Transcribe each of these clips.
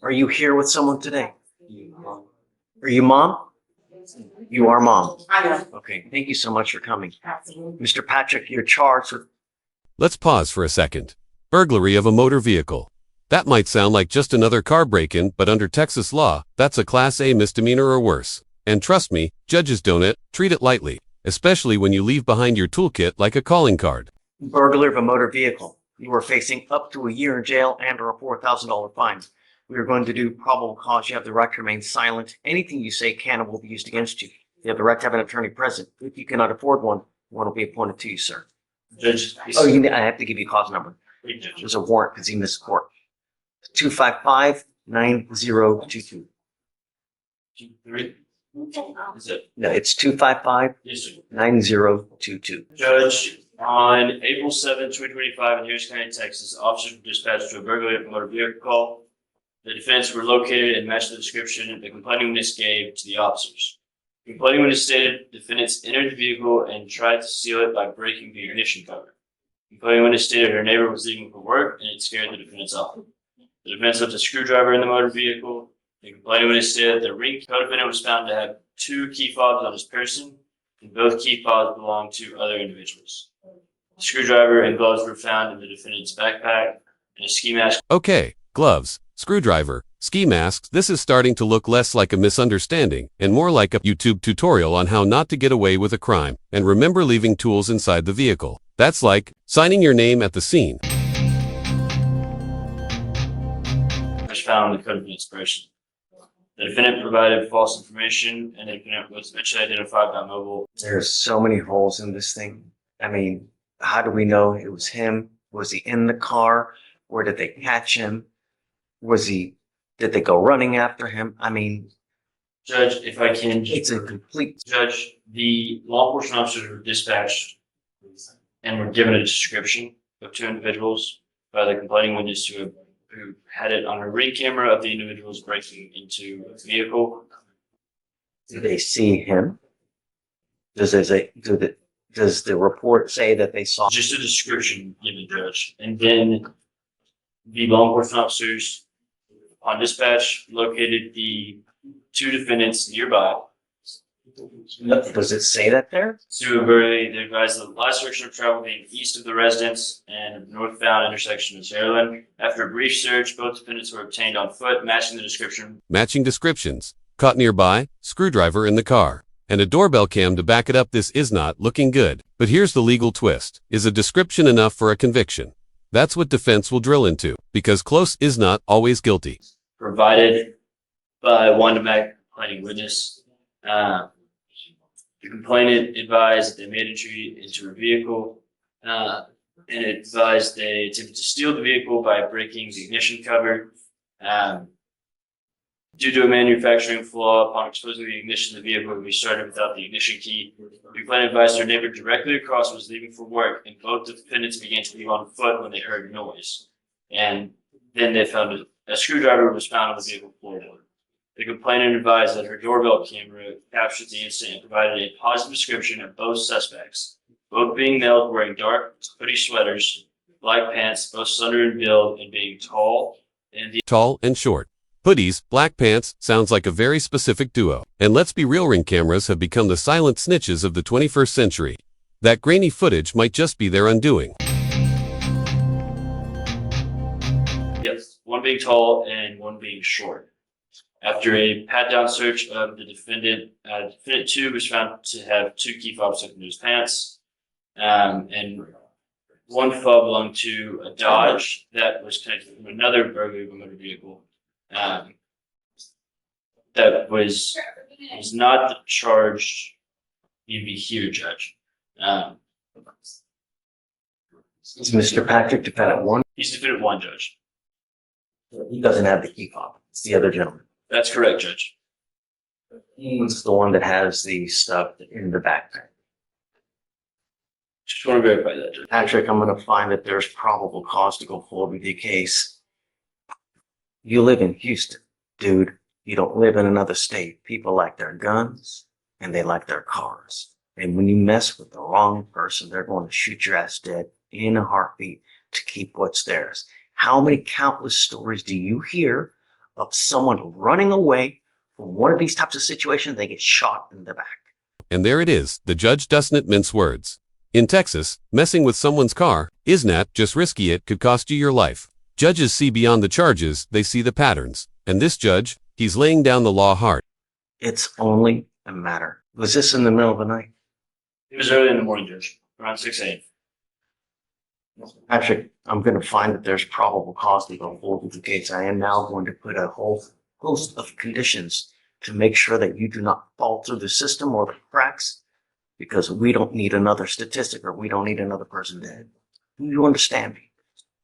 Are you here with someone today? Are you mom? You are mom. I know. Okay, thank you so much for coming. Absolutely. Mr. Patrick, you're charged with... Let's pause for a second. Burglary of a motor vehicle. That might sound like just another car break-in, but under Texas law, that's a Class A misdemeanor or worse. And trust me, judges don't treat it lightly, especially when you leave behind your toolkit like a calling card. Burglary of a motor vehicle. You are facing up to a year in jail and or a $4,000 fine. We are going to do probable cause. You have the right to remain silent. Anything you say can and will be used against you. You have the right to have an attorney present. If you cannot afford one, one will be appointed to you, sir. Judge, Oh, I have to give you a cause number. There's a warrant because he missed court. 255-9022. 3. Is it? No, it's 255-9022. Yes, sir. Judge, on April 7, 2025 in Harris County, Texas, officers were dispatched to a burglary of a motor vehicle call. The defendants were located and matched the description the complaining witness gave to the officers. The complaining witness stated defendants entered the vehicle and tried to steal it by breaking the ignition cover. The complaining witness stated her neighbor was leaving for work and it scared the defendants off. The defendants left a screwdriver in the motor vehicle. The complaining witness stated the ring co-defendant was found to have 2 key fobs on his person, and both key fobs belonged to other individuals. The screwdriver and gloves were found in the defendant's backpack, and a ski mask. Okay, gloves, screwdriver, ski masks. This is starting to look less like a misunderstanding and more like a YouTube tutorial on how not to get away with a crime. And remember leaving tools inside the vehicle. That's like signing your name at the scene. Was found on the co-defendant's person. The defendant provided false information, and the defendant was eventually identified by mobile. There's so many holes in this thing. I mean, how do we know it was him? Was he in the car? Where did they catch him? Did they go running after him? I mean, Judge, if I can, it's a complete... Judge, the law enforcement officers were dispatched and were given a description of 2 individuals by the complaining witness who had it on a ring camera of the individuals breaking into a vehicle. Did they see him? Does the report say that they saw... Just a description given, Judge. And then the law enforcement officers on dispatch located the 2 defendants nearby. Does it say that there? To a burglary, they advised the last direction of travel being east of the residence and northbound intersection of Maryland. After a brief search, both defendants were obtained on foot, matching the description. Matching descriptions. Caught nearby, screwdriver in the car, and a doorbell cam to back it up. This is not looking good. But here's the legal twist. Is a description enough for a conviction? That's what defense will drill into, because close is not always guilty. Provided by one complaining witness. The complainant advised that they made entry into a vehicle and advised they attempted to steal the vehicle by breaking the ignition cover. Due to a manufacturing flaw, upon exposing the ignition, the vehicle would be started without the ignition key. The complainant advised their neighbor directly across was leaving for work, and both defendants began to leave on foot when they heard noise. And then they found a screwdriver was found on the vehicle floorboard. The complainant advised that her doorbell camera captured the incident and provided a positive description of both suspects, both being male wearing dark hoodie sweaters, black pants, both slender in build and being tall and short. Hoodies, black pants, sounds like a very specific duo. And let's be real, ring cameras have become the silent snitches of the 21st century. That grainy footage might just be their undoing. Yes, one being tall and one being short. After a pat-down search of the defendant, defendant 2 was found to have 2 key fobs stuck into his pants, and one fob belonged to a Dodge that was connected from another burglary of a motor vehicle. That was not the charge you'd be here, Judge. Is Mr. Patrick defendant 1? He's defendant 1, Judge. He doesn't have the key fob. It's the other gentleman. That's correct, Judge. He's the one that has the stuff in the backpack. Just want to verify that, Judge. Patrick, I'm going to find that there's probable cause to go forward with your case. You live in Houston, dude. You don't live in another state. People like their guns and they like their cars. And when you mess with the wrong person, they're going to shoot your ass dead in a heartbeat to keep what's theirs. How many countless stories do you hear of someone running away from one of these types of situations, they get shot in the back. And there it is, the judge doesn't mince words. In Texas, messing with someone's car, isn't just risky, it could cost you your life. Judges see beyond the charges, they see the patterns. And this judge, he's laying down the law hard. It's only a matter. Was this in the middle of the night? It was early in the morning, Judge, around 6 a.m. Patrick, I'm going to find that there's probable cause to go forward with the case. I am now going to put a whole host of conditions to make sure that you do not fall through the system or the cracks, because we don't need another statistic or we don't need another person dead. Do you understand me?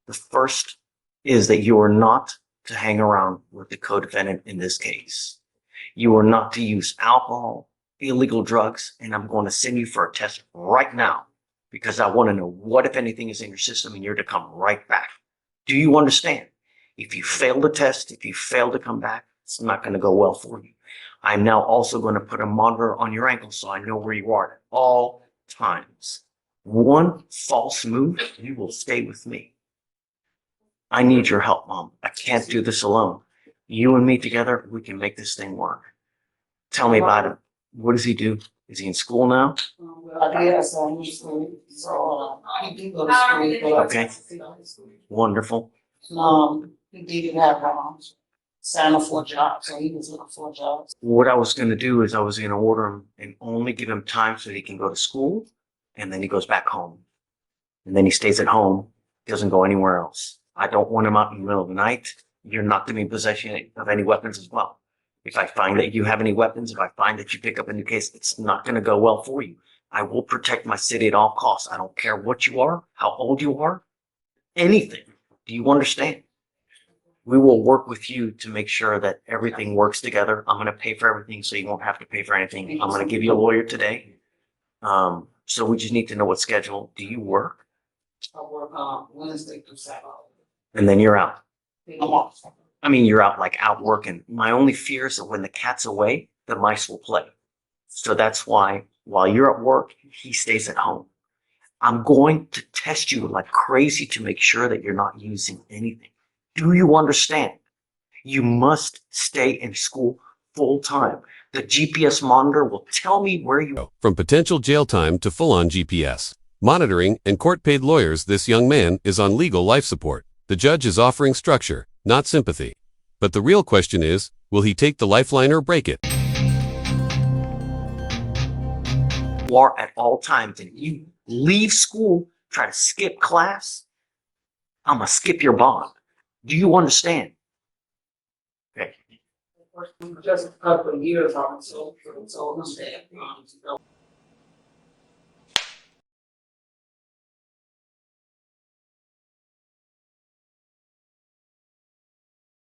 The first is that you are not to hang around with the co-defendant in this case. You are not to use alcohol, illegal drugs, and I'm going to send you for a test right now because I want to know what, if anything, is in your system, and you're to come right back. Do you understand? If you fail the test, if you fail to come back, it's not going to go well for you. I'm now also going to put a monitor on your ankle so I know where you are at all times. One false move, you will stay with me. I need your help, Mom. I can't do this alone. You and me together, we can make this thing work. Tell me about it. What does he do? Is he in school now? Yes, I'm in school. So he did go to school. Okay. Wonderful. He did have sign up for a job, so he was looking for a job. What I was going to do is I was going to order him and only give him time so he can go to school, and then he goes back home. And then he stays at home, doesn't go anywhere else. I don't want him out in the middle of the night. You're not to be in possession of any weapons as well. If I find that you have any weapons, if I find that you pick up a new case, it's not going to go well for you. I will protect my city at all costs. I don't care what you are, how old you are, anything. Do you understand? We will work with you to make sure that everything works together. I'm going to pay for everything so you won't have to pay for anything. I'm going to give you a lawyer today. So we just need to know what schedule. Do you work? I work Wednesday through Saturday. And then you're out. I'm off. I mean, you're out like out working. My only fear is that when the cat's away, the mice will play. So that's why while you're at work, he stays at home. I'm going to test you like crazy to make sure that you're not using anything. Do you understand? You must stay in school full time. The GPS monitor will tell me where you are. From potential jail time to full-on GPS monitoring and court-paid lawyers, this young man is on legal life support. The judge is offering structure, not sympathy. But the real question is, will he take the lifeline or break it? You are at all times, and you leave school, try to skip class, I'm going to skip your bond. Do you understand? Okay. Just a couple of years on, so understand.